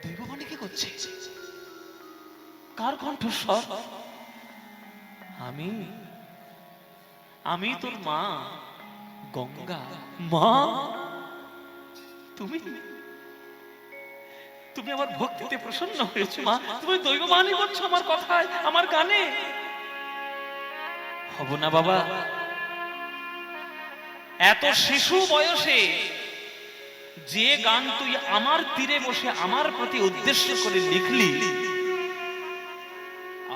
দৈববাণী কি করছে? কার কণ্ঠস্বর? আমি আমি তোর মা গঙ্গা। মা, তুমি তুমি আমার ভক্তিতে প্রসন্ন হয়েছো মা। তুমি দৈববাণী করছো আমার কথায়, আমার গানে। হব না বাবা, এত শিশু বয়সে যে গান তুই আমার তীরে বসে আমার প্রতি উদ্দেশ্য করে লিখলি,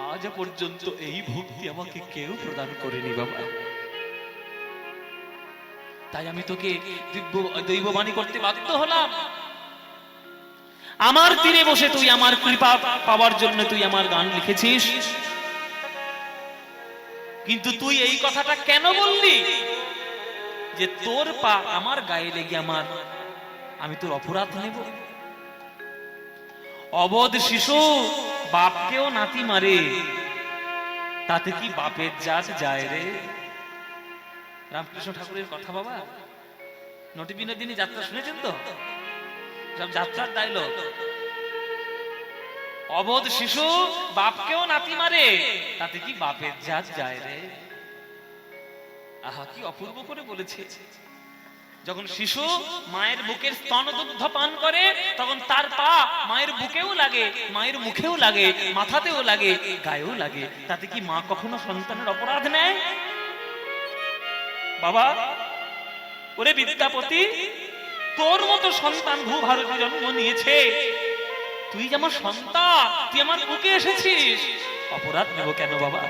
আজ পর্যন্ত এই ভক্তি আমাকে কেউ প্রদান করেনি বাবা। তাই আমি তোকে দৈববাণী করতে বাধ্য হলাম। আমার তীরে বসে তুই আমার কৃপা পাওয়ার জন্য তুই আমার গান লিখেছিস, কিন্তু তুই এই কথাটা কেন বললি যে তোর পা আমার গায়ে লেগে আমি তোর অপরাধ নেব? অবধ শিশু বাপকেও নাতি মারে, তাতে কি বাপের জাত যায় রে? রামকৃষ্ণ ঠাকুরের কথা বাবা। নটি বিনোদিনী যাত্রা শুনেছেন তো? সব যাত্রার ডায়লগ। অবধ শিশু বাপকেও নাতি মারে, তাতে কি বাপের জাত যায় রে? আহা, কি অপূর্ব করে বলেছে। যখন শিশু মায়ের বুকের স্তনদুগ্ধ পান করে, তখন তার পা মায়ের বুকেও লাগে, মায়ের মুখেও লাগে, মাথাতেও লাগে, গায়েও লাগে। তাতে কি মা কখনো সন্তানের অপরাধ নেয়? বাবা, ওরে বিদ্যাপতি, তোর মতো সন্তান ভূভারতে জন্ম নিয়েছে, তুই যে আমার সন্তান, তুই আমার বুকে এসেছিস, অপরাধ নেব কেন বাবা?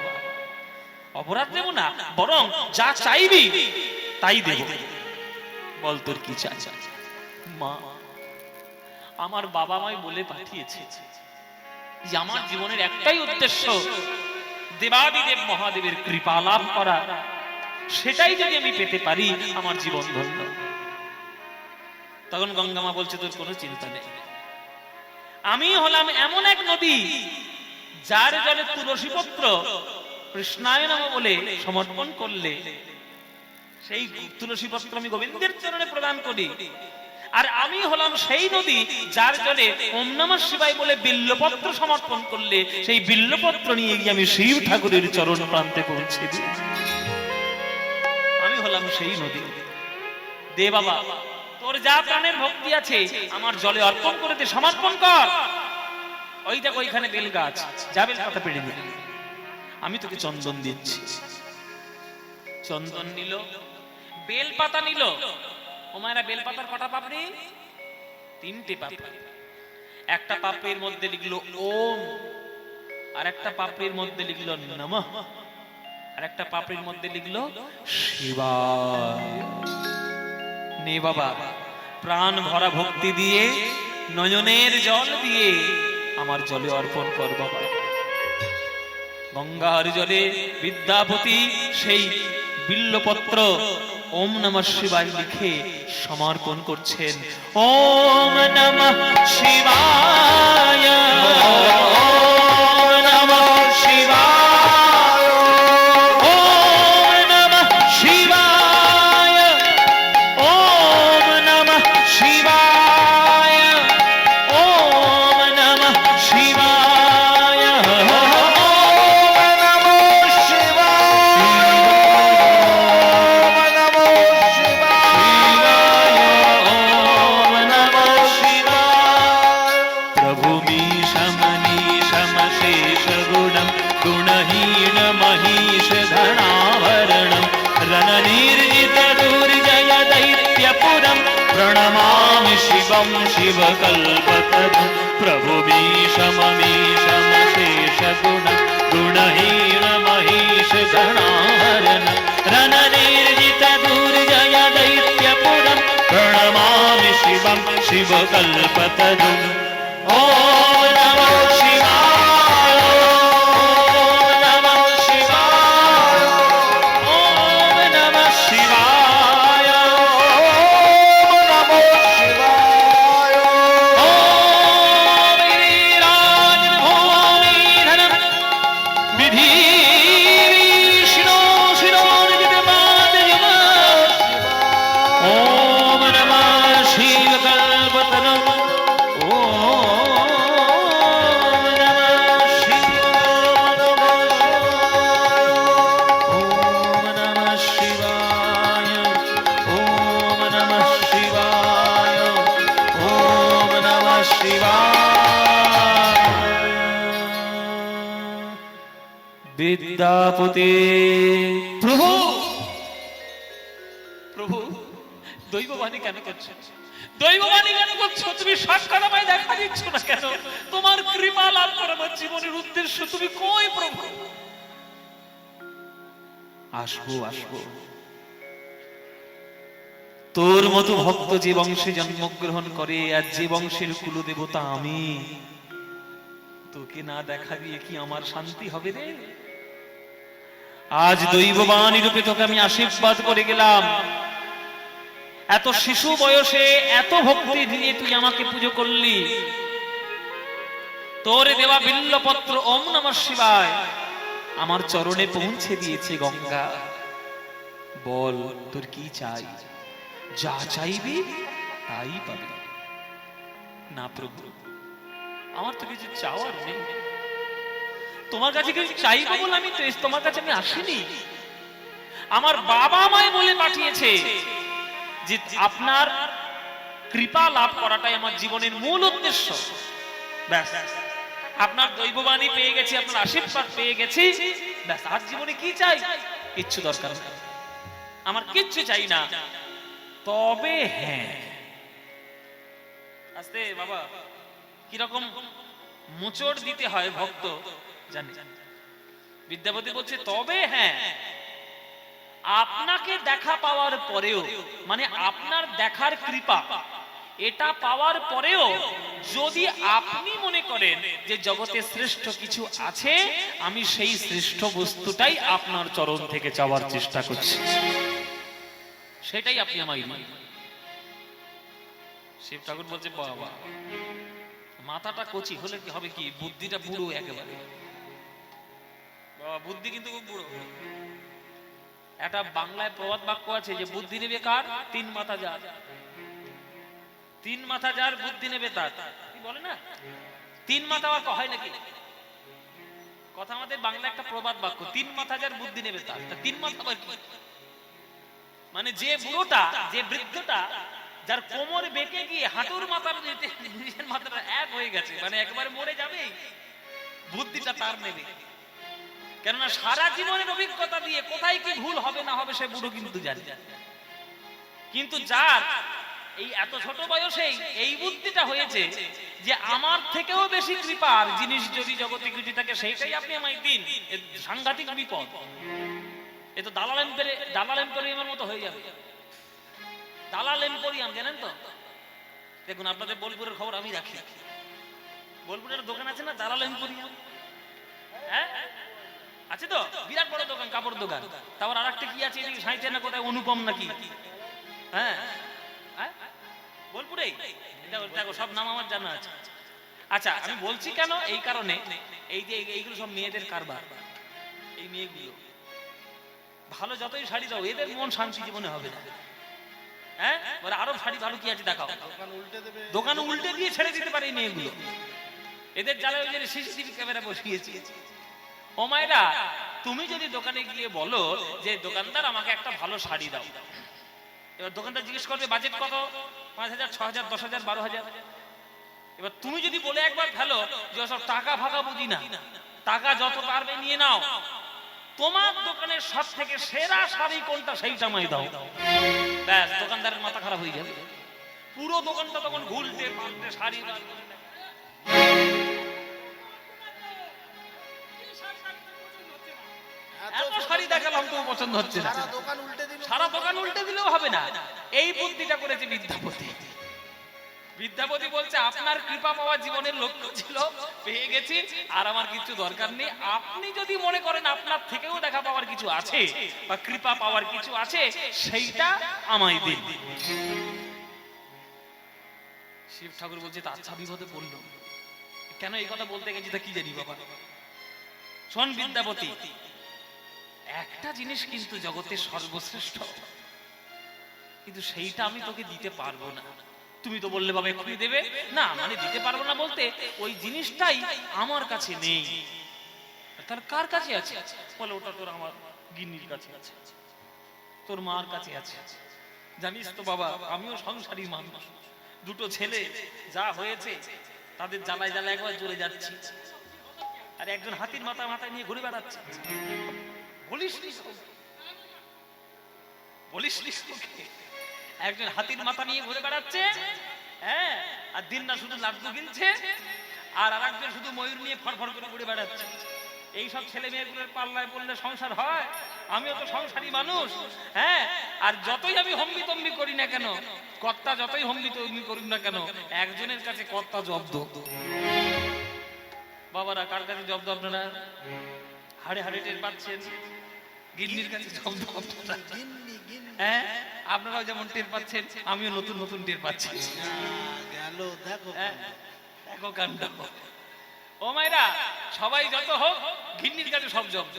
অপরাধ নেব না, বরং যা চাইবি তাই দেব। বল তোর কি চাই? মা, আমার বাবা মাই বলে পাঠিয়েছে যে আমার জীবনের একটাই উদ্দেশ্য দেবাদিদেব মহাদেবের কৃপা লাভ করা। সেটাই যদি আমি পেতে পারি, আমার জীবন ধন্য। তখন গঙ্গা মা বলছে, তোর কোনো চিন্তা নেই। আমি হলাম এমন এক নদী, যার জলে তুলসী পত্র কৃষ্ণায় নমঃ বলে সমর্পণ করলে সেই তুলসী পত্র আমি গোবিন্দের চরণে প্রদান করি। আর আমি হলাম সেই নদী, যার জলে ওম নমঃ শিবায় বলে বিল্লপত্র সমর্পণ করলে সেই বিল্লপত্র নিয়ে গিয়ে আমি শিব ঠাকুরের চরণ প্রান্তে পৌঁছে দিই। আমি হলাম সেই নদী। দে বাবা, তোর যা প্রাণের ভক্তি আছে আমার জলে অর্পণ করে দে, সমর্পণ কর। ওই দেখ ওইখানে বেল গাছ, যা বেল পাতা পেড়ে নিয়ে আমি তোকে চন্দন দিচ্ছি। চন্দন নিল, বেল পাতা নিল। ও মায়েরা, বেল পাতার কটা পাপড়ি? 3টে পাপড়ি। একটা পাপড়ির মধ্যে লিখলো ওম, আর একটা পাপড়ির মধ্যে লিখলো নমঃ, আর একটা পাপড়ির মধ্যে লিখলো শিবায়। নে বাবা, প্রাণ ভরা ভক্তি দিয়ে, নয়নের জল দিয়ে আমার জলে অর্পণ কর বাবা। গঙ্গার জলে বিদ্যাপতি সেই বিল্লপত্র ওম নমঃ শিবায় লিখে সমর্পণ করছেন। ওম নমঃ শিবায়, ওম নমঃ শিবায়, ওম নমঃ শিবায়, ওম নমঃ শিবায়, ওম নমঃ শিবায়, प्रणमामि शिवं शिवकल्पतरुं प्रभुमीशममीशं शेषगुणं गुणहीन महेश गणाहरणं रणनिर्जितदुर्जय दैत्यपुरं प्रणमामि शिवं शिवकल्पतरुं। ॐ नमः शिवाय, ॐ नमः शिवाय, ॐ नमः शिवाय, শিবায়। বিদ্যাপতি প্রভু, প্রভু দৈববাণী কেন করছো? দৈববাণী কেন করছো? তুমি সাক্ষাৎ আমায় দেখা দিচ্ছ না কেন? তোমার কৃপা লাভ করা আমার জীবনের উদ্দেশ্য। তুমি কই প্রভু? আসবো আসবো। তোর মতো ভক্ত যে বংশে জন্মগ্রহণ করে, আর যে বংশের কুলদেবতা আমি, তোকে না দেখা দিয়ে কি আমার শান্তি হবে রে? আজ দৈববাণী রূপে তোকে আমি আশীর্বাদ করে গেলাম। এত শিশু বয়সে এত ভক্তি দিয়ে তুই আমাকে পুজো করলি। তোর দেওয়া বিল্লপত্র ওম নমঃ শিবায় আমার চরণে পৌঁছে দিয়েছে গঙ্গা। বল তোর কি চাই? যা চাইবি তাই পাবি। না প্রভু, আমার তো কিছু চাওয়ার নেই। তোমার কাছে কিছু চাইবো বলে আমি তো তোমার কাছে আমি আসিনি। আমার বাবা আমায় বলে পাঠিয়েছে যে আপনার কৃপা লাভ করাটাই আমার জীবনের মূল উদ্দেশ্য। ব্যাস, আপনার দৈববাণী পেয়ে গেছি, আপনার আশীর্বাদ পেয়ে গেছি, ব্যাস। আর জীবনে কি চাই? কিচ্ছু দরকার নেই, আমার কিচ্ছু চাই না। তবে হ্যাঁ, আস্তে বাবা, কিরকম মোচড় দিতে হয় ভক্ত জানি। বিদ্যাপতি বলছে তবে হ্যাঁ, আপনাকে দেখা পাওয়ার পরেও, মানে আপনার দেখার কৃপা এটা পাওয়ার পরেও যদি আপনি মনে করেন যে জগতে শ্রেষ্ঠ কিছু আছে, আমি সেই শ্রেষ্ঠ বস্তুটাই আপনার চরণ থেকে চাওয়ার চেষ্টা করছি, সেটাই আপনি আমায় দিন। শিব ঠাকুর বলছে বাবা, মাথাটা কচি হলে কি হবে, কি বুদ্ধিটা বুড়ো একেবারে। বাবা বুদ্ধি কিন্তু খুব বুড়ো। একটা বাংলায় প্রবাদ বাক্য আছে যে বুদ্ধি নেবে কার? তিন মাথা যার। তিন মাথা যার বুদ্ধি নেবে তার, কি বলে না? তিন মাথা আর হয় নাকি কথা? আমাদের বাংলা একটা প্রবাদ বাক্য, তিন মাথা যার বুদ্ধি নেবে তার। তিন মাথা আবার কি? মানে যে বুড়োটা, যে বৃদ্ধটা, যার কোমর বেঁকে গিয়ে হাঁটুর মাথার নিজের মাথাটা এক হয়ে গেছে, মানে একবারে মরে যাবে, বুদ্ধিটা তার নেবে। কেননা সারা জীবনের অভিজ্ঞতা দিয়ে কোথায় কি ভুল হবে না হবে সে বুড়ো কিন্তু জানে। কিন্তু যার এই এত ছোট বয়সেই এই বুদ্ধিটা হয়েছে যে আমার থেকেও বেশি কৃপার জিনিস যদি জগতে কিছু থাকে সেইটাই আপনি আমায় দিন, সাংঘাতিক বিপদ। এ তো দালাল এম্পোরিয়ামের মতো হয়ে যাবে। দালাল এম্পোরিয়াম জানেন তো? দেখুন আপনাদের বোলপুরের খবর আমি রাখি। বোলপুরের দোকান আছে না দালাল এম্পোরিয়াম? হ্যাঁ আছে তো, বিরাট বড় দোকান, কাপড় দোকান। তারপর আর একটা কি আছে এদিকে সাইতে না কোথায়, অনুপম নাকি? হ্যাঁ বোলপুরে দেখো, সব নাম আমার জানা আছে। আচ্ছা আমি বলছি কেন, এই কারণে, এই যে এইগুলো সব মেয়েদের কারবার। এই মেয়েগুলো ভালো যতই শাড়ি দাও, এদের মন শান্তি জীবনে হবে না। হ্যাঁ বলে আরো শাড়ি ভালো কি আছে দেখাও, দোকান উল্টে দিয়ে ছেড়ে দিতে পারে এই মেয়েগুলো। এদের জ্বালায় ওই যে সিসিটিভি ক্যামেরা বসিয়েছে। ও মায়েরা, তুমি যদি দোকানে গিয়ে বলো যে দোকানদার আমাকে একটা ভালো শাড়ি দাও, এবার দোকানদার জিজ্ঞেস করবে বাজেট কত? 5,000, 6,000, 10,000, 12,000। এবার তুমি যদি বলে একবার ফেলো যে সব টাকা ফাঁকা বুঝি না, টাকা যত পারবে নিয়ে নাও, তোমার দোকানের সব থেকে সেরা শাড়ি কোনটা সেইটা আমায় দাও, ব্যাস দোকানদারের মাথা খারাপ হয়ে যাবে। পুরো দোকানটা তখন ঘুরতে পাল্টে শাড়ি। এত শাড়ি দেখালাম তো পছন্দ হচ্ছে না, সারা দোকান উল্টে দিলেও হবে না। এই বুদ্ধিটা করেছে বিদ্যাপতি। বিদ্যাপতি বলছে আপনার কৃপা পাওয়া জীবনের লক্ষ্য ছিল, পেয়ে গেছি, আর আমার কিছু দরকার নেই। আপনি যদি মনে করেন আপনার থেকেও দেখা পাওয়ার কিছু আছে বা কৃপা পাওয়ার কিছু আছে, সেইটা আমায় দিন। শিব ঠাকুর বলছে তা আচ্ছা, বিপদে পড়ল কেন? এই কথা বলতে গেছি তা কি জানি বাবা। শোন বিদ্যাপতি, একটা জিনিস কিন্তু জগতের সর্বশ্রেষ্ঠ, কিন্তু সেইটা আমি তোকে দিতে পারবো না। তুমি তো বললে বাবা এক্ষুনি দেবে না, মানে দিতে পারবো না বলতে ওই জিনিসটাই আমার কাছে নেই। তার কার কাছে আছে? বলে ওটা তোর আমার গিন্নির কাছে আছে, তোর মার কাছে আছে। জানিস তো বাবা, আমিও সংসারী মানুষ, দুটো ছেলে, যা হয়েছে তাদের জ্বালায় জ্বালায় একবার জ্বলে যাচ্ছি, আর একজন হাতির মাথা মাথায় নিয়ে ঘুরে বেড়াচ্ছে। একজন হাতির মাথা নিয়ে ঘুরে বেড়াচ্ছে, হ্যাঁ, আর দিন না শুধু লাড্ডু গিলছে, আর আরেকজন শুধু ময়ূর নিয়ে ফরফর করে ঘুরে বেড়াচ্ছে। এইসব ছেলে মেয়েগুলোর পাল্লায় পড়লে সংসার হয়? আমিও তো সংসারী মানুষ, হ্যাঁ। আর যতই আমি হম্বি তম্বি করি না কেন, কর্তা যতই হম্বি তম্বি করুন না কেন, একজনের কাছে কর্তা জব্দ। বাবারা কার কাছে জব্দ আপনারা? হাড়ে হাড়ে টের পাচ্ছেন, গিন্নির কাছে জব্দ আপনারা। হ্যাঁ, আপনারাও যেমন টের পাচ্ছেন, আমিও নতুন নতুন টের পাচ্ছি। দেখো কাণ্ড। ও মায়েরা, সবাই যত হোক, গিন্নির কাছে সব জব্দ।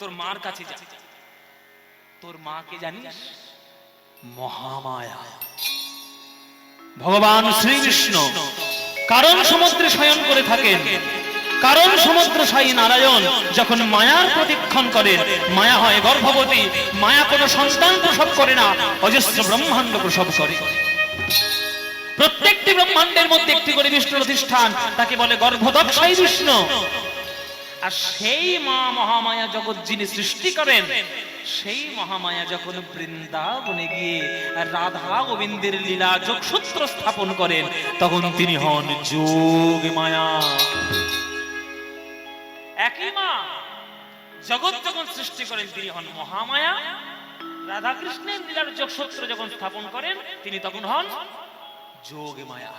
তোর মার কাছে যা, তোর মাকে জানিস? মহামায়া, ভগবান শ্রীকৃষ্ণ কারণ সমুদ্রে শয়ন করে থাকেন। কারণ সমুদ্র সাই নারায়ণ যখন মায়ার প্রতিক্ষণ করেন, মায়া হয় গর্ভবতী। মায়া কোনো সন্তান প্রসব করে না, অজস্র ব্রহ্মাণ্ড প্রসব করে। প্রত্যেকটি ব্রহ্মাণ্ডের মধ্যে একটি করে বিষ্ণুর অধিষ্ঠান, তাকে বলে গর্ভদক্ষাই বিষ্ণু। আর সেই মা মহামায়া জগৎ যিনি সৃষ্টি করেন, সেই মহামায়া যখন বৃন্দাবনে গিয়ে রাধা গোবিন্দের লীলা যোগসূত্র স্থাপন করেন, তখন তিনি হন যোগ মায়া। একই মা জগৎ যখন সৃষ্টি করেন, তিনি হন মহামায়া। রাধা কৃষ্ণের লীলার যোগসূত্র যখন স্থাপন করেন, তিনি তখন হন যোগ মায়া।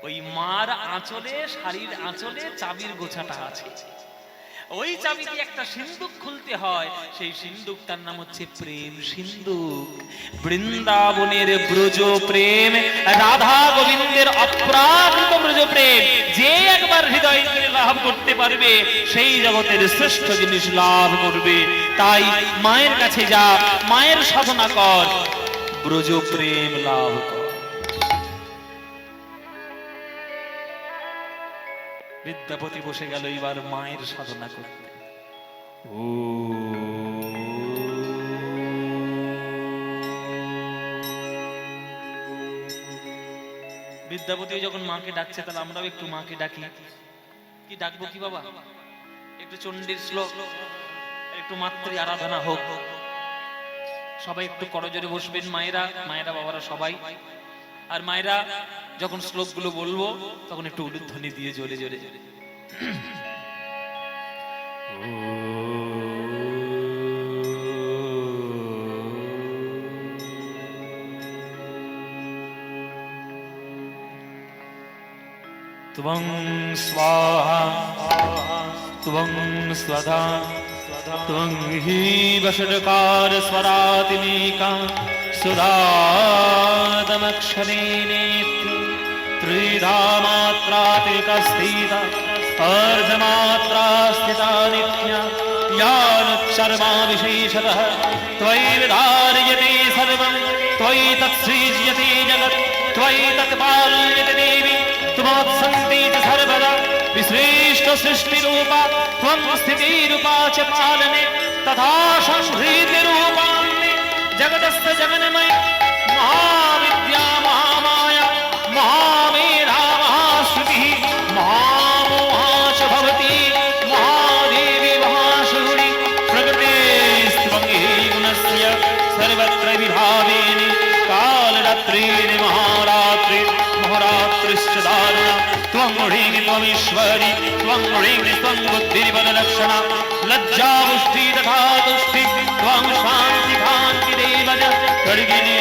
ওই মার আঁচলে, শাড়ির আঁচলে চাবির গোছাটা আছে। ওই চাবি দিয়ে একটা সিন্ধুক খুলতে হয়, সেই সিন্ধুকটার নাম হচ্ছে প্রেম সিন্ধুক। বৃন্দাবনের ব্রজ প্রেম, রাধা গোবিন্দের অপ্রাকৃত ব্রজ প্রেম, যে একবার হৃদয় করে লাভ করতে পারবে, সেই জগতের শ্রেষ্ঠ জিনিস লাভ করবে। তাই মায়ের কাছে যা, মায়ের সাধনা কর, ব্রজ প্রেম লাভ কর। বিদ্যাপতি বসে গেল এবার মায়ের সাধনা করতে। ও বিদ্যাপতি যখন মাকে ডাকছে, তাহলে আমরাও একটু মাকে ডাকি। কি ডাকবো কি বাবা? একটু চণ্ডীর শ্লোক, একটু মাতৃ আরাধনা হোক। সবাই একটু করজোরে বসবেন, মায়েরা, মায়েরা বাবারা সবাই। আর মায়েরা যখন শ্লোকগুলো বলবো, তখন একটু উলুধ্বনি দিয়ে জোরে জোরে त्वं स्वाहा त्वं स्वधा त्वं हि वषट्कार स्वरातिनीका सुधातमक्षरेणेति त्रिधा मात्रातिका स्थिता अर्धमात्रा स्थिता नित्या यानुच्चर्मा विशेषतः त्वयि विधार्यते सर्वं त्वयि तत्सृज्यते जगत् त्वयि तत्पाल्यते देवी त्वमत्सन्ति च सर्वदा विश्रेष्ठ सृष्टिरूपा त्वं स्थितिरूपा च पालने तथा संहृतिरूपा जगतस्थ जगन्मय महाविद्या महामाया महामेधा महाश्रुतिः महामोहा च भवति महादेवी महाशूरि प्रकृतेस्त्वं हि गुणस्य सर्वत्र विभावेनि कालरात्रिर् महारात्रि महारात्रिश्च दारुणा त्वं ह्रीं त्वमीश्वरी त्वं ह्रीं त्वं बुद्धिर्बललक्षणा लज्जा पुष्टि तथा तुष्टि त्वं शान्ति कान्ति देवज खड्गिनी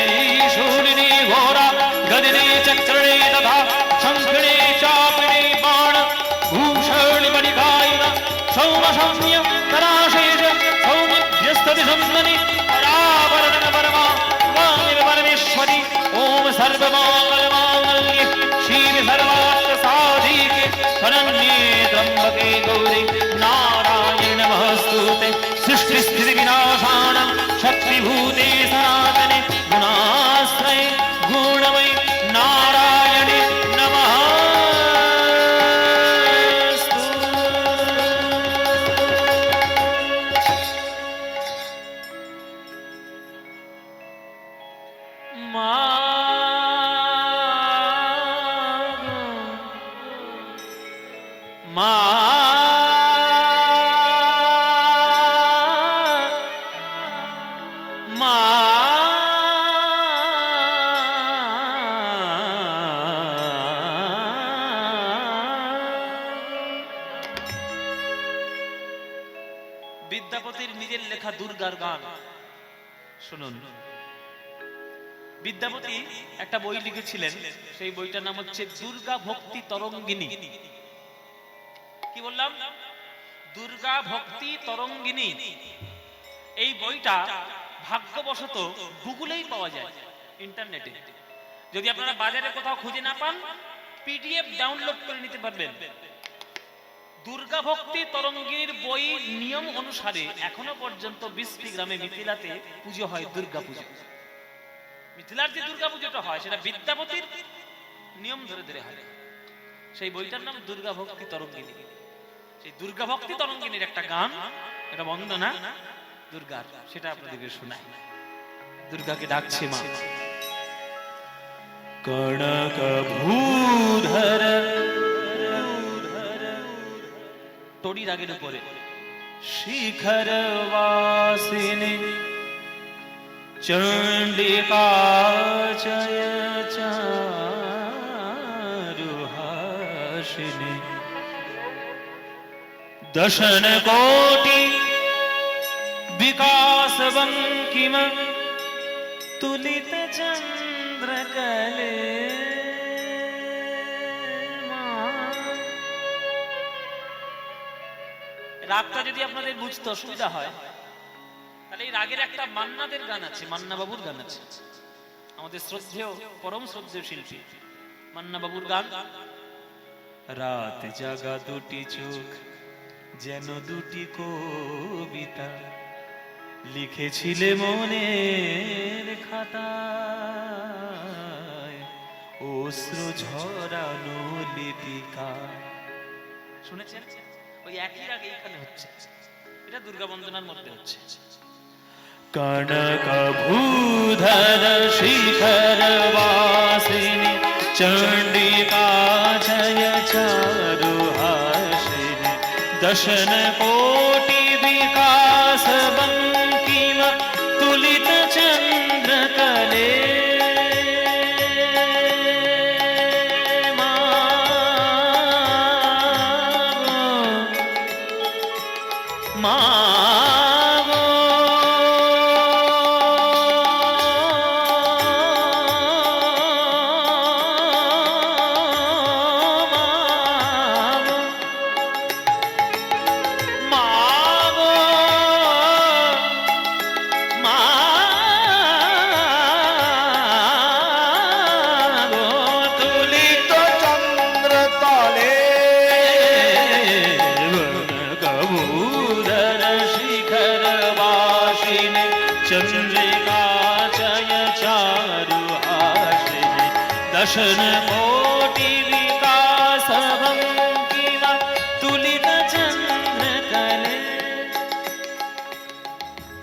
शूलिनी घोरा गदिनी चक्रणे तथा शङ्खिणे चापिणे बाण भूषणि परिकायिना सौमशम्य तराशेष सौमध्यस्तदिशंसनि परावरण परमा वामिव परमेश्वरी ॐ सर्वमाङ्गल्ये शिवे सर्वार्थ साधिके शरण्ये त्र्यम्बके गौरी नारायण नमस्तुते सृष्टि स्थिति विनाशानं शक्तिभूते सनातने गुणाश्रये गुणमयि नारायणे नमस्तु। বিদ্যাপতির নিজের লেখা দুর্গার গান শুনুন। বিদ্যাপতি একটা বই লিখেছিলেন, সেই বইটার নাম হচ্ছে দুর্গা ভক্তি তরঙ্গিনী। কি বললাম? দুর্গা ভক্তি তরঙ্গিনী। এই বইটা ভাগ্যবশত গুগলেই পাওয়া যায়, ইন্টারনেটে। যদি আপনারা বাজারে কোথাও খুঁজে না পান, পিডিএফ ডাউনলোড করে নিতে পারবেন। দুর্গা ভক্তি তরঙ্গিনীর বই নিয়ম অনুসারে এখনো পর্যন্ত বিস্ফি গ্রামে মিথিলাতে পুজো হয় দুর্গা পুজো। মিথিলার যে দুর্গা পুজোটা হয় সেটা বিদ্যাপতির নিয়ম ধরে ধরে হয়। সেই বইটার নাম দুর্গা ভক্তি তরঙ্গিনী। সেই দুর্গা ভক্তি তরঙ্গিনীর একটা গান, এটা বন্দনা দুর্গার, সেটা আপনাদেরকে শোনাই। দুর্গাকে ডাকছে মা। কনক ভূধর টড়ি রাগের উপরে, শিখর বাসিনী চণ্ডিকা জয় চারুহাসিনী দশন কোটি विकास बंकिम तुलित चंद्र कले। রাগটা যদি আপনাদের বুঝতে অসুবিধা হয়, তাহলে এই রাগের একটা মান্নাদের গান আছে, মান্না বাবুর গান আছে, আমাদের শ্রদ্ধেয় পরম শ্রদ্ধেয় শিল্পী মান্না বাবুর গান। রাত জাগা দুটি চোখ যেন দুটি কবিতা, লিখেছিলে মনের খাতায় অশ্রু ঝরানো লিপিকা। শুনেছেন? ওই একই রাগ এইখানে হচ্ছে, এটা দুর্গা বন্দনার মধ্যে হচ্ছে। কনক ভূধর শিখর বাসিনী চণ্ডিকা জয় চারুহাসিনী দশন কোটি विकास बंकिम तुलित चंद्र कले। दशन कोटि विकास बंकिम तुलित चंद्र कले।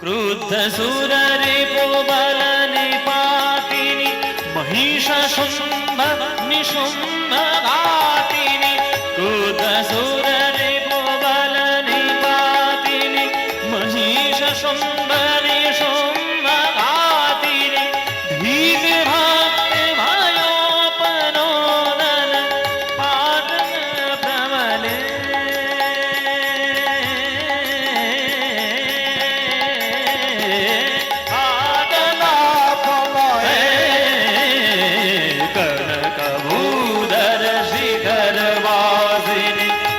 क्रुद्ध सुर रिपु बल निपातिनी महिषासुम्भ निशुम्भ घातिनी। क्रुद्ध सुर रिपु बल निपातिनी महिषासुम्भ निशुम्भ घातिनी। धीर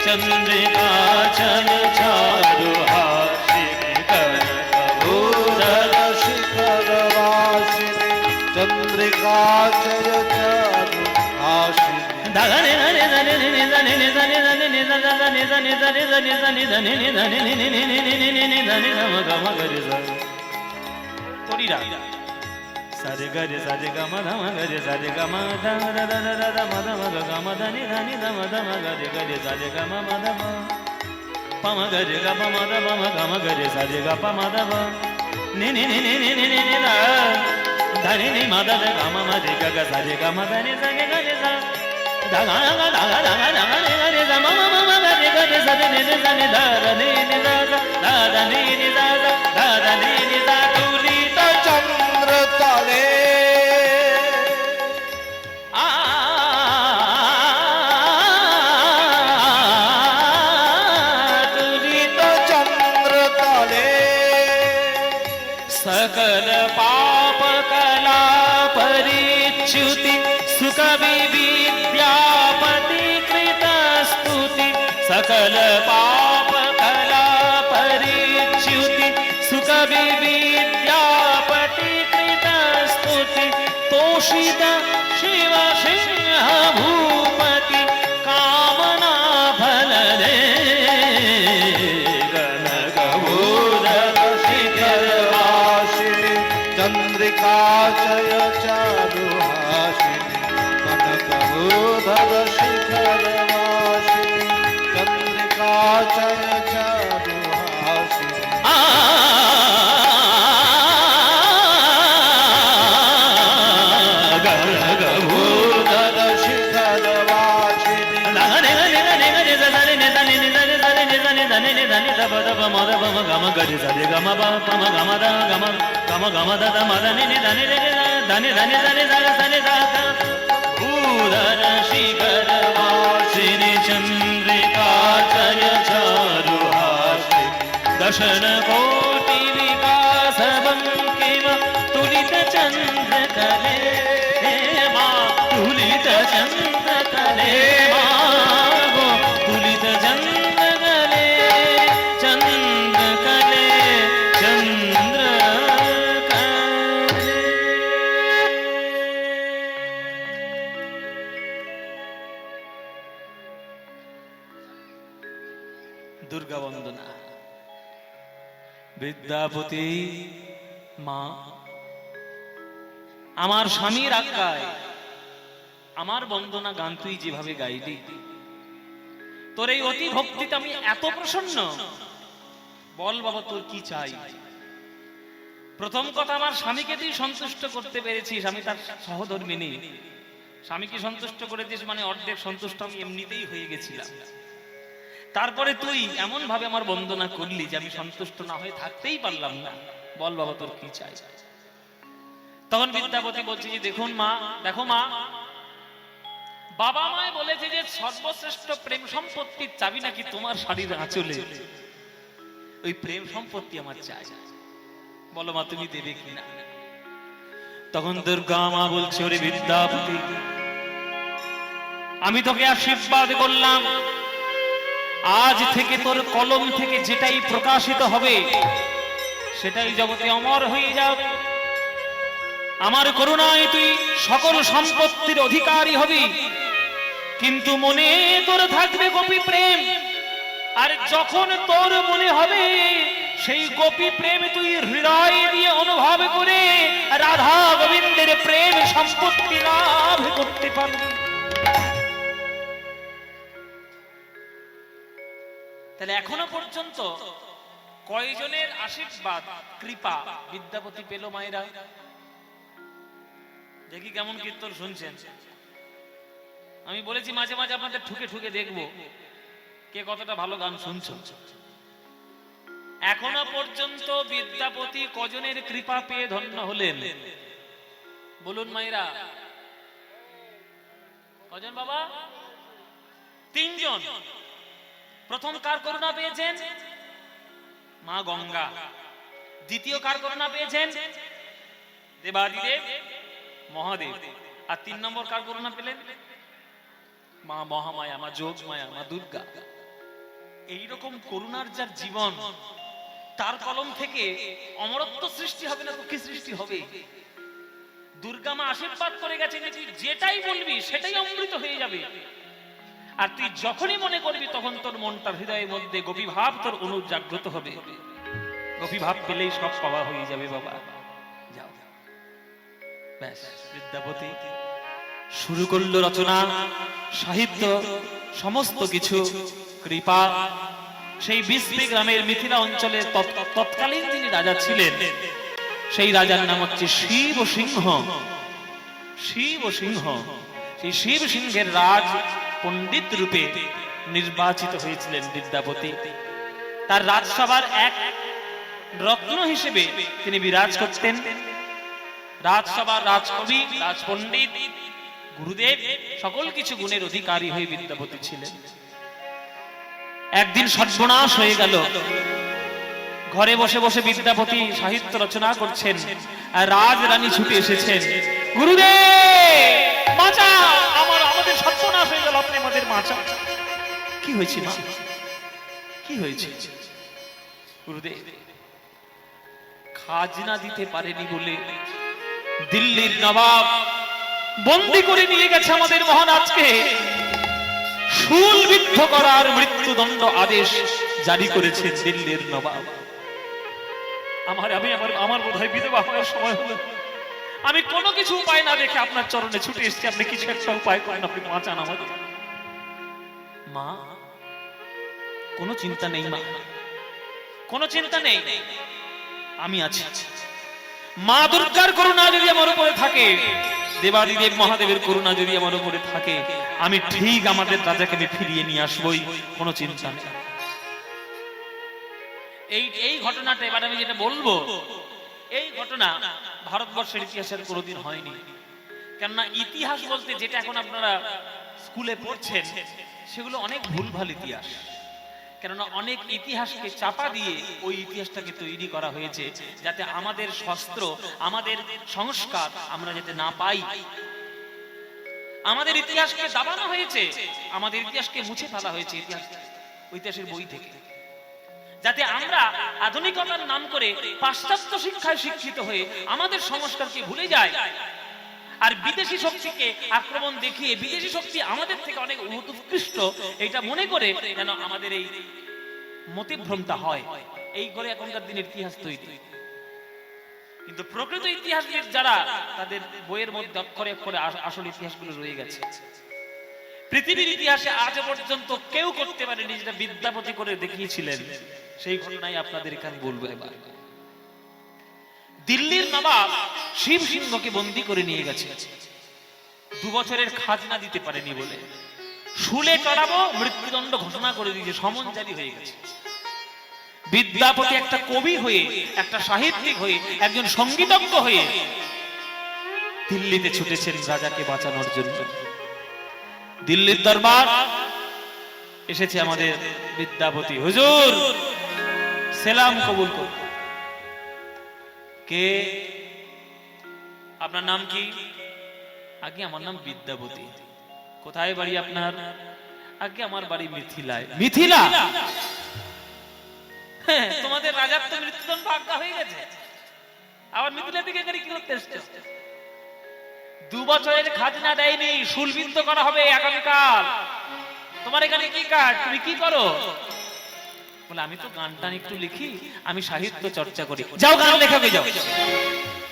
चंद्रिका चल चारुहासिनी कनकभूधर शिखर वासिनी चंद्रिका चल चारुहासिनी। धने धने धने धने धने धने धने धने धने धने धने धने धने धने धने धने धने गम गम गरे सा थोड़ी रा सारे गरे सारे गम धम गरे सारे गम ध ध ध ध ध म ध म ग गम धनि धनि ध म ध म गरे गरे सारे गम म ध म प म गरे ग प म ध म म गम गरे सारे ग प म ध म नि नि नि नि नि नि नि नि धनि नि म ध ध गम म रे ग ग सारे ग म धनि स ग रे सा ध ग ग ध ग ध ग ध ग रे ग रे सा म म म म गरे ग रे सा नि नि ध नि ध र नि नि ध ध ध नि नि ध ध ध नि नि ध तुलित चंद्र तले। तुलित चंद्र तले विद्यापति कृत स्तुति सकल पाप कला परिच्युति सुकवि विद्यापति कृत स्तुति तोषित शिव सिंह भूपति कामना फल दे चंद्रिका चय चारुहासिनी कनकबोधर शिखर वासिनी चंद्रिका चय चारुहासिनी कनकबोधर शिखर वासिनी गम गरि सरि गम पम गम the gum gum gum the मद नि धनि धनि धनि धनि धनि धनि भूधर शिखर वासिनी चंद्रिका चय चारुहासिनी दशन कोटि विकास बंकिम तुलित चंद्र कले तुलित चंद्र कले तुलित चंद्र कले चंद्र कले चंद्र कले। दुर्गा वंदना বিদ্যাপতি মা আমার স্বামীর আজ্ঞায় আমার বন্দনা গান তুই যেভাবে গাইলি তোর এই অতি ভক্তিতে আমি এত প্রসন্ন বল বাবা তোর কি চাই। প্রথম কথা আমার স্বামীকে তুই সন্তুষ্ট করতে পেরেছিস আমি তার সহধর্মিনী স্বামীকে সন্তুষ্ট করেছিস মানে অর্ধেক সন্তুষ্ট আমি এমনিতেই হয়ে গেছিলাম তারপরে তুই এমন ভাবে আমার বন্দনা করলি যে আমি সন্তুষ্ট না হয়ে থাকতেই পারলাম না বল বাবা তোর কি চাই। তখন বিদ্যাপতি বলছে যে দেখুন মা দেখো মা বাবা মায় বলেছে যে সর্বশ্রেষ্ঠ প্রেম সম্পত্তির চাবি নাকি তোমার শাড়ির আঁচলে ওই প্রেম সম্পত্তি আমার চাই বলো মা তুমি দেবে কিনা। তখন দুর্গা মা বলছে ওরে বিদ্যাপতি আমি তোকে আশীর্বাদ করলাম আজ থেকে তোর কলম থেকে যেটাই প্রকাশিত হবে সেটাই জগতে অমর হয়ে যাবে আমার করুণায় তুই সকল সম্পত্তির অধিকারী হবি কিন্তু মনে তোর থাকবে গোপী প্রেম আর যখন তোর মনে হবে সেই গোপী প্রেম তুই হৃদয় দিয়ে অনুভব করে রাধা গোবিন্দের প্রেম সম্পত্তি লাভ করতে পারবি। তাহলে এখনো পর্যন্ত কয়জনের আশীর্বাদ কৃপা বিদ্যাপতি পেল মায়েরা দেখি কেমন কীর্তন শুনছেন। আমি বলেছি মাঝে মাঝে আপনাদের ঠুকে ঠুকে দেখবো কে কতটা ভালো গান শুনছো। এখনো পর্যন্ত বিদ্যাপতি কজনের কৃপা পেয়ে ধন্য হলেন বলুন মায়েরা কজন বাবা? তিনজন। প্রথম কার করুণা পেয়েছেন? মা গঙ্গা। দ্বিতীয় কার করুণা পেয়েছেন? দেবাদিদেব মহাদেব। আর ৩ নম্বর কার করুণা পেলেন? মা মহামায়া, মা যোগমায়া, মা দুর্গা। এইরকম করুণার যার জীবন তার কলম থেকে অমরত্ব সৃষ্টি হবে না তো কি সৃষ্টি হবে? দুর্গা মা আশীর্বাদ করে গেছেন তুই যেটাই বলবি সেটাই অমৃত হয়ে যাবে আর তুই যখনই মনে করবি তখন তোর মনটা হৃদয়ের মধ্যে গোপী ভাব তোর অনুজাগ্রত হবে। গোপী ভাব পেলেই সব পাওয়া হয়ে যাবে বাবা। যাও ব্যাস। বিদ্যাপতি শুরু করলো রচনা, সাহিত্য, সমস্ত কিছু কৃপা। সেই বিস্মৃ গ্রামের মিথিলা অঞ্চলে তৎকালীন তিনি রাজা ছিলেন, সেই রাজার নাম হচ্ছে শিব সিংহ। শিব সিংহ, সেই শিব সিংহের রাজ পণ্ডিত রূপে নির্বাচিত হয়েছিলেন বিদ্যাপতি। তার রাজসভার এক রত্ন হিসেবে তিনি বিরাজ করতেন। রাজসভার রাজকবি, রাজপণ্ডিত, গুরুদেব, সকল কিছু গুণের অধিকারী হয়ে বিদ্যাপতি ছিলেন। একদিন সর্বনাশ হয়ে গেল। ঘরে বসে বসে বিদ্যাপতি সাহিত্য রচনা করছেন আর রাজরানী ছুটে এসেছেন, গুরুদেব বাঁচাও। আমাদের মাচা। কি হয়েছে মা, কি হয়েছে? গুরুদেব, খাজনা দিতে পারেনি বলে দিল্লির নবাব বন্দি করে নিয়ে গেছে আমাদের মহারাজকে। শুলবিদ্ধ করার মৃত্যুদণ্ড আদেশ জারি করেছে দিল্লির নবাব। আমার বোধহয় বিধবা হওয়ার সময় হলো। আমি কোনো কিছু উপায় না দেখে আপনার চরণে ছুটে এসেছি। আপনি কিছু একটা উপায় করেন, আপনি বাঁচান আমাকে। মা, কোনো চিন্তা নেই মা, কোনো চিন্তা নেই, আমি আছি। মা দুর্গার করুণা যদি আমার উপরে থাকে, দেবাদিদেব মহাদেবের করুণা যদি আমার উপরে থাকে, আমি ঠিক আমাদের রাজাকে আমি ফিরিয়ে নিয়ে আসবই, কোনো চিন্তা নেই। এই ঘটনাটা এবার আমি যেটা বলবো, এই ঘটনা ভারতবর্ষের ইতিহাসের কোনোদিন হয়নি। কেননা ইতিহাস বলতে যেটা এখন আপনারা স্কুলে পড়ছেন, সেগুলো অনেক ভুলভাল ইতিহাস। কেননা অনেক ইতিহাসকে চাপা দিয়ে ওই ইতিহাসটাকে তৈরি করা হয়েছে, যাতে আমাদের শস্ত্র, আমাদের সংস্কার আমরা যাতে না পাই। আমাদের ইতিহাসকে দাবানো হয়েছে, আমাদের ইতিহাসকে মুছে ফেলা হয়েছে ইতিহাসের বই থেকে, যাতে আমরা আধুনিকতার নাম করে পাশ্চাত্য শিক্ষায় শিক্ষিত হয়ে আমাদের সংস্কারকে ভুলে যাই। আর বিদেশি শক্তিকে আক্রমণ দেখিয়ে বিদেশি শক্তি আমাদের থেকে অনেক উৎকৃষ্ট এটা মনে করে যেন আমাদের এই মতিভ্রমটা হয়। এই করে এখনকার দিনের ইতিহাস তৈরি। কিন্তু প্রকৃত ইতিহাসবিদ যারা, তাদের বইয়ের মধ্যে অক্ষরে অক্ষরে আসল ইতিহাসগুলো রয়ে গেছে। পৃথিবীর ইতিহাসে আজ পর্যন্ত কেউ করতে পারেনি যেটা বিদ্যাপতি করে দেখিয়েছিলেন। সেই ঘটনাই আপনাদের এখানে বলবো এবার। দিল্লির নবাব শিব সিংহকে বন্দী করে নিয়ে গেছে 2 বছরের খাজনা দিতে পারেনি বলে। শুলে চড়াবো, মৃত্যুদণ্ড ঘোষণা করে দিয়েছে, সমন জারি হয়ে গেছে। বিদ্যাপতি একটা কবি হয়ে, একটা সাহিত্যিক হয়ে, একজন সঙ্গীতজ্ঞ হয়ে দিল্লিতে ছুটেছেন রাজাকে বাঁচানোর জন্য। দিল্লির দরবার এসেছে আমাদের বিদ্যাপতি। হুজুর, সালাম কবুল করুন। কে? আপনার নাম কি? আগে আমার নাম বিদ্যাপতি। কোথায় বাড়ি আপনার? আগে আমার বাড়ি মিথিলায়। মিথিলা? হ্যাঁ, তোমাদের রাজার তো মৃত্যুদণ্ড আজ্ঞা হয়ে গেছে, আবার মিথিলা থেকে এখানে কি করতে এসেছো? 2 বছরের খাজনা দেয়নি, শুলবিদ্ধ করা হবে আগামীকাল। তোমার এখানে কি কাজ? তুমি কি করো? বলে, আমি তো গান টান একটু লিখি, আমি সাহিত্য চর্চা করি। যাও গান লেখাবে, যাও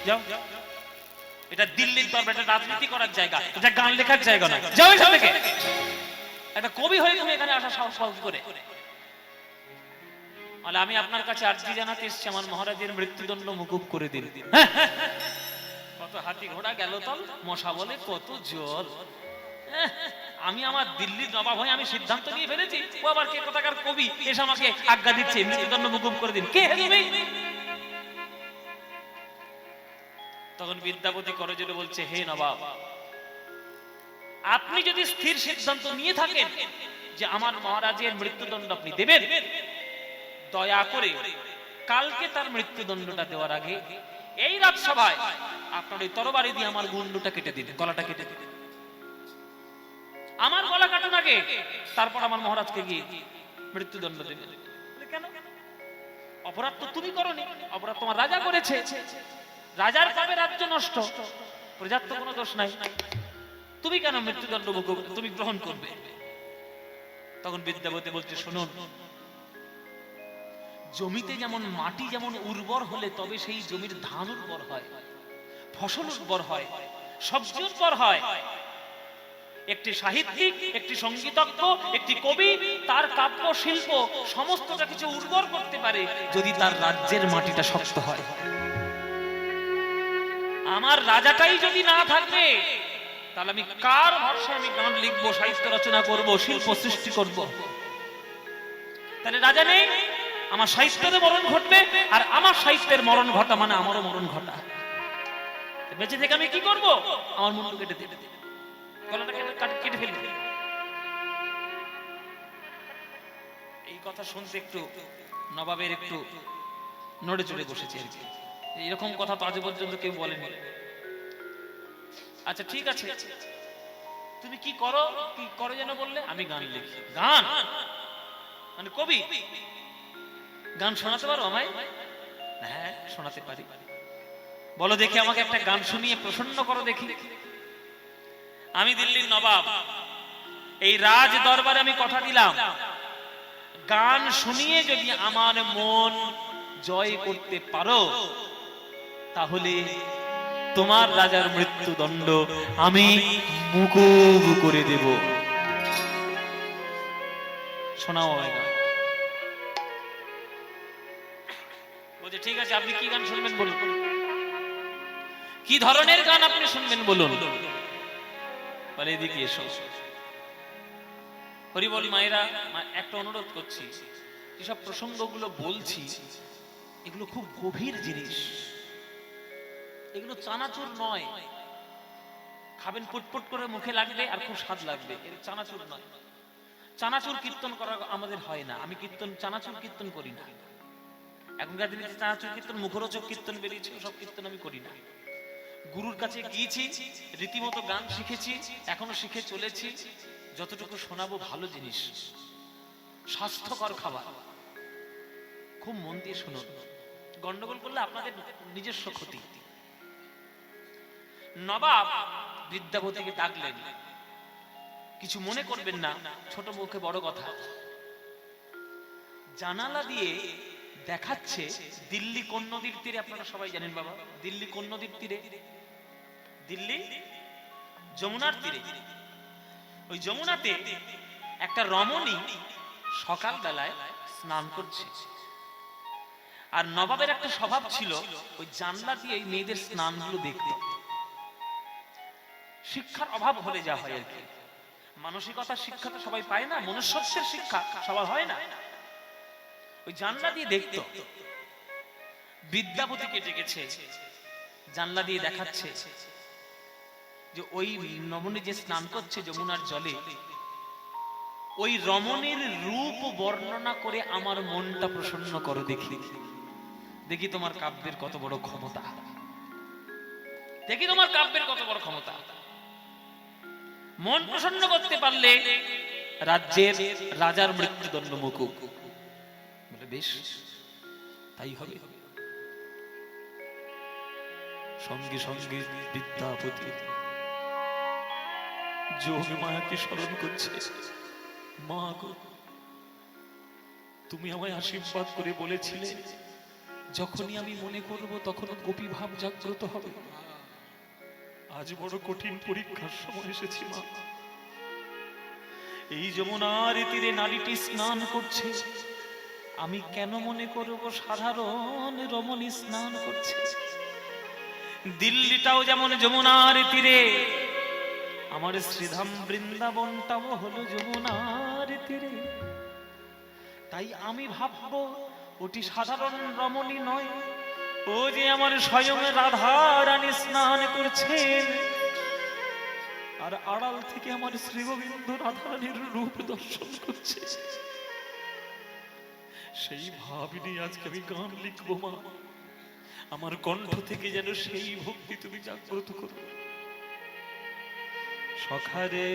যাও। এটা দিল্লির দরবার, এটা রাজনীতি করার জায়গা, এটা গান লেখার জায়গা না। যাও এখান থেকে। একটা কবি হয়ে তুমি এখানে আসা সাহস করে? বলে, আমি আপনার কাছে আর্জি জানাতে এসেছি, আমার মহারাজের মৃত্যুদণ্ড মুকুব করে দিন। কত হাতি ঘোড়া গেল তল, মশা বলে কত জল। আমি আমার দিল্লির নবাব হয়ে আমি সিদ্ধান্ত নিয়ে ফেলেছি, ও আবার কে কোথাকার কবি এসে আমাকে আজ্ঞা দিচ্ছে মৃত্যুদণ্ড মুকুব করে দিন। কে তুমি? তখন বিদ্যাপতি করজোড়ে বলছে, হে নবাব, আপনি যদি স্থির সিদ্ধান্ত নিয়ে থাকেন যে আমার মহারাজের মৃত্যুদণ্ড আপনি দেবেন, দয়া করে কালকে তার মৃত্যুদণ্ডটা দেওয়ার আগে এই রাজসভায় আপনার ওই তরবারি দিয়ে আমার গুন্ডুটা কেটে দিন, গলাটা কেটে দিন। আমার গলা কাটুন আগে, তারপর আমার মহারাজকে গিয়ে মৃত্যুদণ্ড দেবেন। কেন? অপরাধ তো তুমি করনি, অপরাধ তোমার রাজা করেছে। রাজার পাবে রাজ্য নষ্ট, প্রজার তো কোনো দোষ নাই। তুমি কেন মৃত্যুদণ্ড তুমি গ্রহণ করবে? তখন বিদ্যাপতি বলছে, শুনুন, জমিতে যেমন মাটি যেমন উর্বর হলে তবে সেই জমির ধান উর্বর হয়, ফসল উর্বর হয়, সবজি উর্বর হয়। একটি সাহিত্যিক, একটি সঙ্গীতজ্ঞ, একটি কবি তার কাব্য শিল্প সমস্তটা কিছু উর্বর করতে পারে যদি তার রাজ্যের মাটিটা শক্ত হয়। আমার রাজাটাই যদি না থাকবে, তাহলে আমি কার ভরসায় আমি গান লিখবো, সাহিত্য রচনা করব, শিল্প সৃষ্টি করব? তাহলে রাজা নেই, আমার সাহিত্যের মরণ ঘটবে, আর আমার সাহিত্যের মরণ ঘটা মানে আমারও মরণ ঘটা। বেঁচে থেকে আমি কি করব? আমার মুন্ডু কেটে দিতে, গলাটা কেটে ফেলবে। এই কথা শুনতে একটু নবাবের একটু নড়ে চড়ে বসেছে আর কি। এরকম কথা তো আজ পর্যন্ত কেউ বলেনি। আচ্ছা ঠিক আছে, তুমি কি করো যেন বললে? আমি গান লিখি। গান মানে কবি? গান শোনাতে পারো আমায়? হ্যাঁ, শোনাতে পারি। বলো দেখি, আমাকে একটা গান শুনিয়ে প্রসন্ন করো দেখি। আমি দিল্লির নবাব, এই রাজ দরবারে আমি কথা দিলাম, গান শুনিয়ে যদি আমার মন জয় করতে পারো, তাহলে তোমার রাজার মৃত্যুদণ্ড আমি মুকুব করে দেব। শোনাও আমায় গান। বলছে ঠিক আছে, আপনি কি গান শুনবেন বলুন, কি ধরনের গান আপনি শুনবেন বলুন। বলে এদিকে এসো। হরিবল মায়েরা, একটা অনুরোধ করছি, যেসব প্রসঙ্গগুলো বলছি এগুলো খুব গভীর জিনিস, এগুলো চানাচুর নয়। খাবেন পুটপুট করে মুখে লাগবে আর খুব স্বাদ লাগবে, এর চানাচুর নয়। চানাচুর কীর্তন করা আমাদের হয় না, আমি চানাচুর কীর্তন করি না। এখনকার দিনে চানাচুর কীর্তন, মুখরোচক কীর্তন বেরিয়েছে, সব কীর্তন আমি করি না। গুরুর কাছে গিয়েছি, রীতিমতো গান শিখেছি, এখনো শিখে চলেছি। যতটুকু শোনাবো ভালো জিনিস, স্বাস্থ্যকর খাবার, খুব মন দিয়ে শুনুন। গন্ডগোল করলে আপনাদের নিজস্ব ক্ষতি। নবাব বিদ্যাপতিকে ডাকলেন, কিছু মনে করবেন না, ছোট মুখে বড় কথা। জানালা দিয়ে দেখাচ্ছে দিল্লি কোন নদীর তীরে? আপনারা সবাই জানেন বাবা, দিল্লি কোন নদীর তীরে? দিল্লি যমুনার তীরে। ওই যমুনাতে একটা রমণী সকাল বেলায় স্নান করছে। আর নবাবের একটা স্বভাব ছিল, ওই জানলা দিয়ে এই মেয়েদের স্নানগুলো দেখতে। শিক্ষার অভাব হলে যা হয় আর কি, মানসিকতার শিক্ষা তো সবাই পায় না, মনুষ্যত্বের শিক্ষা সবার হয় না। ওই জানলা দিয়ে দেখতো। বিদ্যাপতিকে ডেকেছে, জানলা দিয়ে দেখাচ্ছে যে ওই রমণী যে স্নান করছে যমুনার জলে, ওই রমণীর রূপ বর্ণনা করে আমার মনটা প্রসন্ন করো দেখি। দেখি তোমার কাব্যের কত বড় ক্ষমতা, দেখি তোমার কাব্যের কত বড় ক্ষমতা। মন প্রসন্ন করতে পারলে রাজ্যের রাজার মৃত্যুদণ্ড মুকুব। বলে বেশ, তাই হবে। সঙ্গে সঙ্গে বিদ্যাপতি যোগে মায়াকে স্মরণ করছে, মা গো, তুমি আমায় আশীর্বাদ করে বলেছিলে যখনই আমি মনে করব তখন গোপী ভাব জাগ্রত হবে। আজ বড় কঠিন পরীক্ষার সময় এসেছি মা। এই যমুনার তীরে নারীটি স্নান করছে, আমি কেন মনে করব সাধারণ রমণী স্নান করছে? দিল্লিটাও যেমন যমুনার তীরে, আমার শ্রীধাম বৃন্দাবনটাও হলো যমুনার তীরে। তাই আমি ভাববো ওটি সাধারণ রমণী নয়, ও যে আমার স্বয়ং রাধা রানী স্নান করছেন। আর আড়াল থেকে আমার শ্রী গোবিন্দ রাধা রানীর রূপ দর্শন করছে। সেই ভাব নিয়ে আজকে আমি গান লিখবো মা। আমার কণ্ঠ থেকে যেন সেই ভক্তি তুমি জাগ্রত করো। সখারে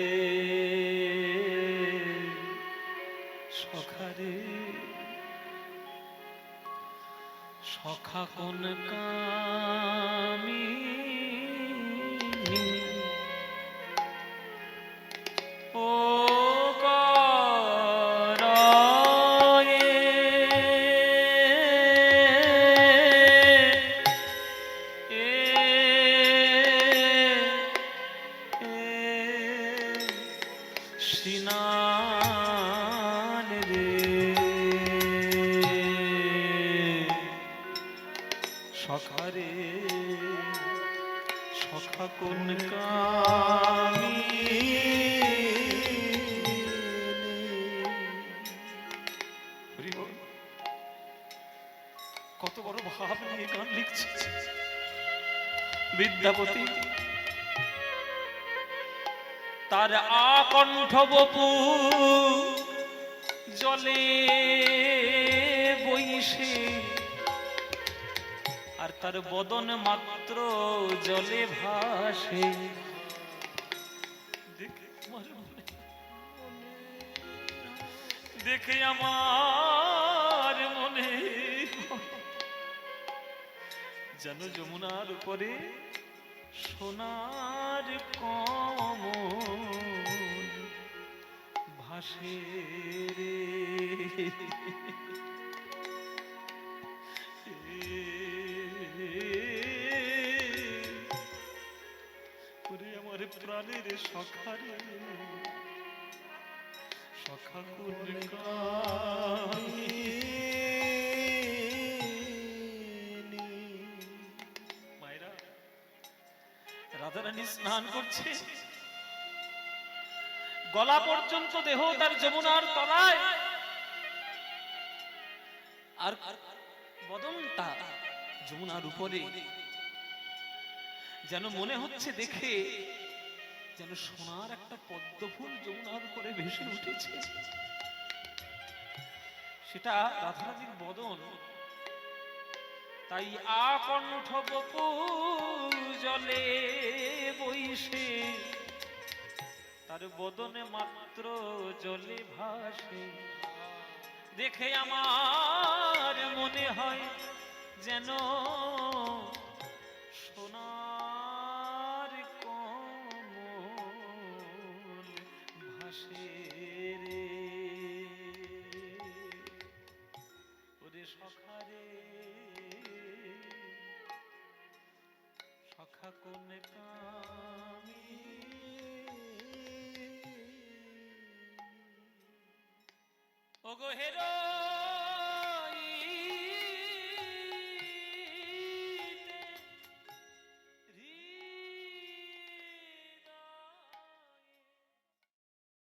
সখারে সখা কোন কামিনী, ও করয়ে সিনান রে। সখারে সখা কোন কামিনী। কত বড় ভাব নিয়ে গান লিখছে বিদ্যাপতি। তার আকণ্ঠ বপু জলে বইসে, আর তার বদন মাত্র জলে ভাসে। দেখে আমার মনে যেন যমুনার উপরে সোনার কমল ভাসে রে। ওরে আমার প্রাণের সখা রে, সখা কোন মায়েরা, রাধারানী স্নান করছে, গলা পর্যন্ত দেহ তার যমুনার তলায়, আর বদনটা যমুনার উপরে। যেন মনে হচ্ছে দেখে যেন সোনার একটা পদ্ম ফুল যমুনার উপরে ভেসে উঠেছে। সেটা রাধারানীর বদন। তাই আকণ্ঠ বপু জলে বইসে, তার বদনে মাত্র জলে ভাসে। দেখে আমার মনে হয় যেন সোনার কমল ভাসে রে। ওরে সখা রে, সখা কোন কামি, ওগো হেরো